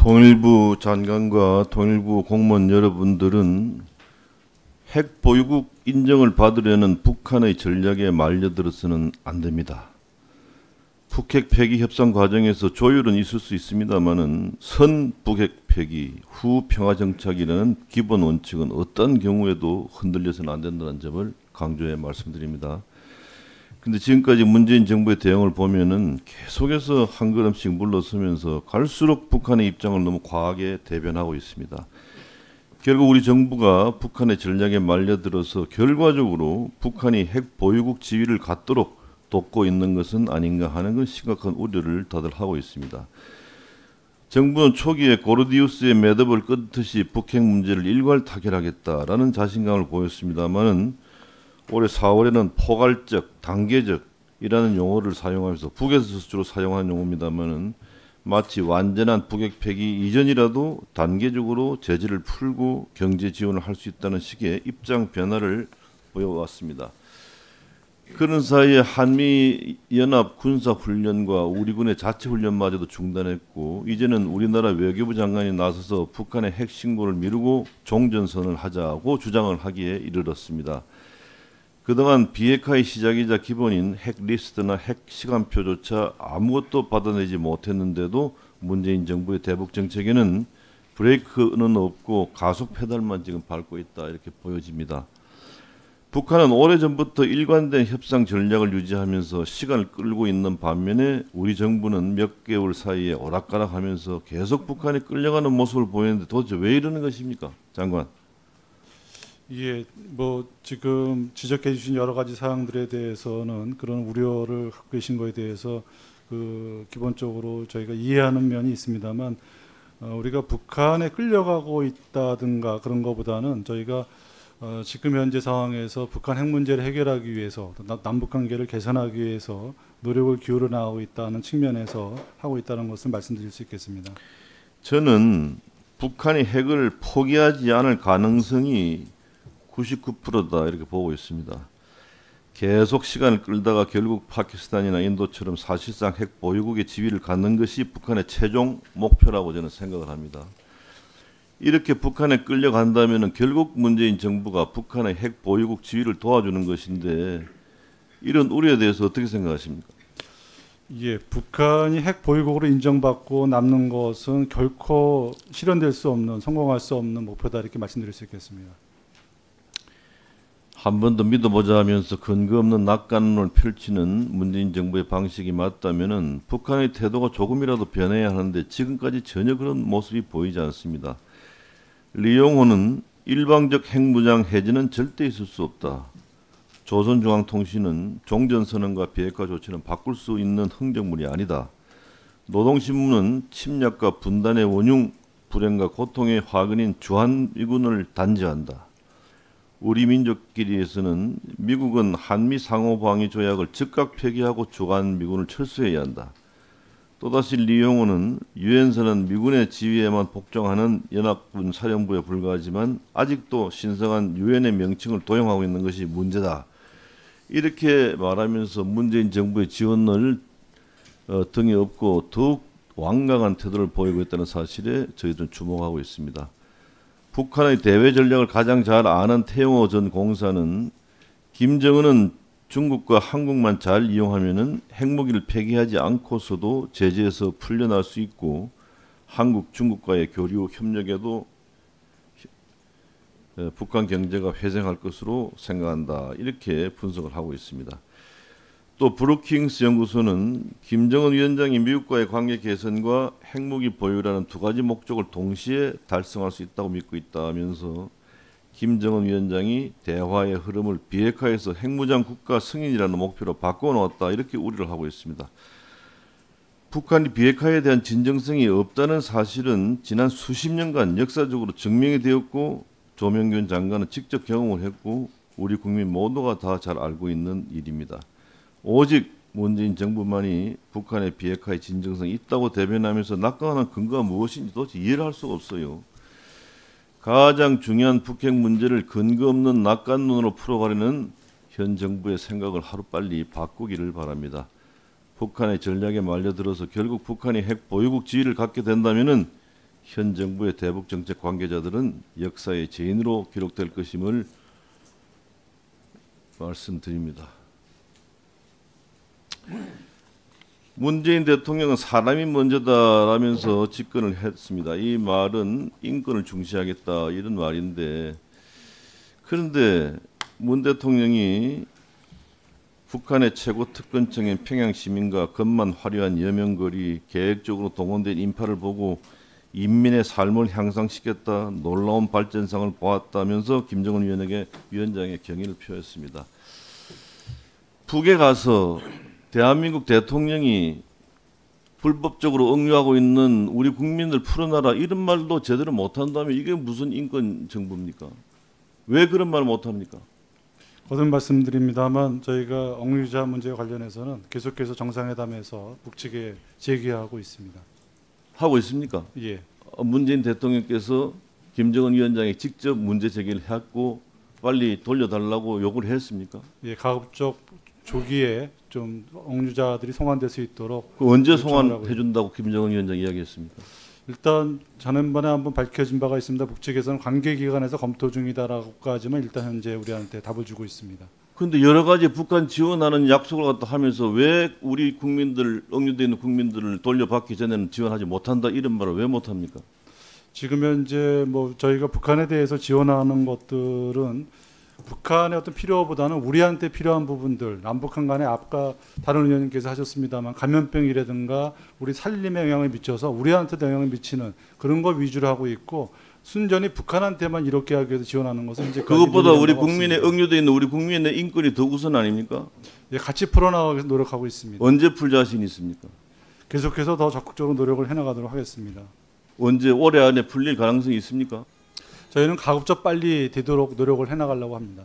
통일부 장관과 통일부 공무원 여러분들은 핵 보유국 인정을 받으려는 북한의 전략에 말려들어서는 안 됩니다. 북핵 폐기 협상 과정에서 조율은 있을 수 있습니다만은 선 북핵 폐기, 후 평화 정착이라는 기본 원칙은 어떤 경우에도 흔들려서는 안 된다는 점을 강조해 말씀드립니다. 근데 지금까지 문재인 정부의 대응을 보면은 계속해서 한 걸음씩 물러서면서 갈수록 북한의 입장을 너무 과하게 대변하고 있습니다. 결국 우리 정부가 북한의 전략에 말려들어서 결과적으로 북한이 핵 보유국 지위를 갖도록 돕고 있는 것은 아닌가 하는 건 심각한 우려를 다들 하고 있습니다. 정부는 초기에 고르디우스의 매듭을 끊듯이 북핵 문제를 일괄 타결하겠다라는 자신감을 보였습니다만은 올해 4월에는 포괄적, 단계적이라는 용어를 사용하면서 북에서 주로 사용하는 용어입니다만은 마치 완전한 북핵 폐기 이전이라도 단계적으로 제재를 풀고 경제 지원을 할 수 있다는 식의 입장 변화를 보여왔습니다. 그런 사이에 한미연합 군사훈련과 우리 군의 자체훈련마저도 중단했고 이제는 우리나라 외교부 장관이 나서서 북한의 핵 신고를 미루고 종전선언을 하자고 주장을 하기에 이르렀습니다. 그동안 비핵화의 시작이자 기본인 핵 리스트나 핵 시간표조차 아무것도 받아내지 못했는데도 문재인 정부의 대북 정책에는 브레이크는 없고 가속 페달만 지금 밟고 있다 이렇게 보여집니다. 북한은 오래전부터 일관된 협상 전략을 유지하면서 시간을 끌고 있는 반면에 우리 정부는 몇 개월 사이에 오락가락하면서 계속 북한이 끌려가는 모습을 보이는데 도대체 왜 이러는 것입니까, 장관? 예, 뭐 지금 지적해 주신 여러 가지 사항들에 대해서는 그런 우려를 갖고 계신 거에 대해서 기본적으로 저희가 이해하는 면이 있습니다만 우리가 북한에 끌려가고 있다든가 그런 것보다는 저희가 지금 현재 상황에서 북한 핵 문제를 해결하기 위해서 남북 관계를 개선하기 위해서 노력을 기울여 나가고 있다는 측면에서 하고 있다는 것을 말씀드릴 수 있겠습니다. 저는 북한이 핵을 포기하지 않을 가능성이 99%다 이렇게 보고 있습니다. 계속 시간을 끌다가 결국 파키스탄이나 인도처럼 사실상 핵 보유국의 지위를 갖는 것이 북한의 최종 목표라고 저는 생각을 합니다. 이렇게 북한에 끌려간다면 결국 문재인 정부가 북한의 핵 보유국 지위를 도와주는 것인데 이런 우려에 대해서 어떻게 생각하십니까? 예, 북한이 핵 보유국으로 인정받고 남는 것은 결코 실현될 수 없는, 성공할 수 없는 목표다 이렇게 말씀드릴 수 있겠습니다. 한 번 더 믿어보자 하면서 근거 없는 낙관론을 펼치는 문재인 정부의 방식이 맞다면 북한의 태도가 조금이라도 변해야 하는데 지금까지 전혀 그런 모습이 보이지 않습니다. 리용호는 일방적 핵무장 해제는 절대 있을 수 없다. 조선중앙통신은 종전선언과 비핵화 조치는 바꿀 수 있는 흥정물이 아니다. 노동신문은 침략과 분단의 원흉, 불행과 고통의 화근인 주한미군을 단죄한다. 우리 민족끼리에서는 미국은 한미 상호방위 조약을 즉각 폐기하고 주한미군을 철수해야 한다. 또다시 리용호는 유엔선은 미군의 지휘에만 복종하는 연합군 사령부에 불과하지만 아직도 신성한 유엔의 명칭을 도용하고 있는 것이 문제다. 이렇게 말하면서 문재인 정부의 지원을 등에 업고 더욱 완강한 태도를 보이고 있다는 사실에 저희들은 주목하고 있습니다. 북한의 대외 전략을 가장 잘 아는 태영호 전 공사는 김정은은 중국과 한국만 잘 이용하면은 핵무기를 폐기하지 않고서도 제재에서 풀려날 수 있고 한국, 중국과의 교류 협력에도 북한 경제가 회생할 것으로 생각한다. 이렇게 분석을 하고 있습니다. 또 브루킹스 연구소는 김정은 위원장이 미국과의 관계 개선과 핵무기 보유라는 두 가지 목적을 동시에 달성할 수 있다고 믿고 있다면서 김정은 위원장이 대화의 흐름을 비핵화해서 핵무장 국가 승인이라는 목표로 바꿔놓았다. 이렇게 우려를 하고 있습니다. 북한이 비핵화에 대한 진정성이 없다는 사실은 지난 수십 년간 역사적으로 증명이 되었고 조명균 장관은 직접 경험을 했고 우리 국민 모두가 다 잘 알고 있는 일입니다. 오직 문재인 정부만이 북한의 비핵화의 진정성이 있다고 대변하면서 낙관하는 근거가 무엇인지 도대체 이해를 할 수가 없어요. 가장 중요한 북핵 문제를 근거 없는 낙관론으로 풀어가려는 현 정부의 생각을 하루빨리 바꾸기를 바랍니다. 북한의 전략에 말려들어서 결국 북한이 핵 보유국 지위를 갖게 된다면은 현 정부의 대북 정책 관계자들은 역사의 죄인으로 기록될 것임을 말씀드립니다. 문재인 대통령은 사람이 먼저다라면서 집권을 했습니다. 이 말은 인권을 중시하겠다 이런 말인데, 그런데 문 대통령이 북한의 최고 특권청인 평양 시민과 겉만 화려한 여명거리 계획적으로 동원된 인파를 보고 인민의 삶을 향상시켰다, 놀라운 발전상을 보았다면서 김정은 위원장의 경의를 표했습니다. 북에 가서 대한민국 대통령이 불법적으로 억류하고 있는 우리 국민들 풀어놔라 이런 말도 제대로 못한다면 이게 무슨 인권 정부입니까? 왜 그런 말 못합니까? 거듭 말씀드립니다만 저희가 억류자 문제와 관련해서는 계속해서 정상회담에서 북측에 제기하고 있습니다. 하고 있습니까? 예. 문재인 대통령께서 김정은 위원장에 직접 문제 제기를 했고 빨리 돌려달라고 요구를 했습니까? 예, 가급적 조기에 좀 억류자들이 송환될 수 있도록 그 언제 요청을 하고 송환해 준다고 김정은 위원장 이야기했습니까? 일단 지난번에 한번 밝혀진 바가 있습니다. 북측에서는 관계기관에서 검토 중이다라고까지만 일단 현재 우리한테 답을 주고 있습니다. 그런데 여러 가지 북한 지원하는 약속을 갖다 하면서 왜 우리 국민들 억류되어 있는 국민들을 돌려받기 전에는 지원하지 못한다 이런 말을 왜 못합니까? 지금 현재 뭐 저희가 북한에 대해서 지원하는 것들은 북한의 어떤 필요보다는 우리한테 필요한 부분들, 남북한 간에 아까 다른 의원님께서 하셨습니다만 감염병이라든가 우리 살림에 영향을 미쳐서 우리한테도 영향을 미치는 그런 걸 위주로 하고 있고, 순전히 북한한테만 이렇게 하기 위해서 지원하는 것은 이제 그것보다 우리 국민의 억류되어 있는 우리 국민의 인권이 더 우선 아닙니까? 예, 같이 풀어나가기 위해서 노력하고 있습니다. 언제 풀 자신 있습니까? 계속해서 더 적극적으로 노력을 해나가도록 하겠습니다. 언제 올해 안에 풀릴 가능성이 있습니까? 저희는 가급적 빨리 되도록 노력을 해나가려고 합니다.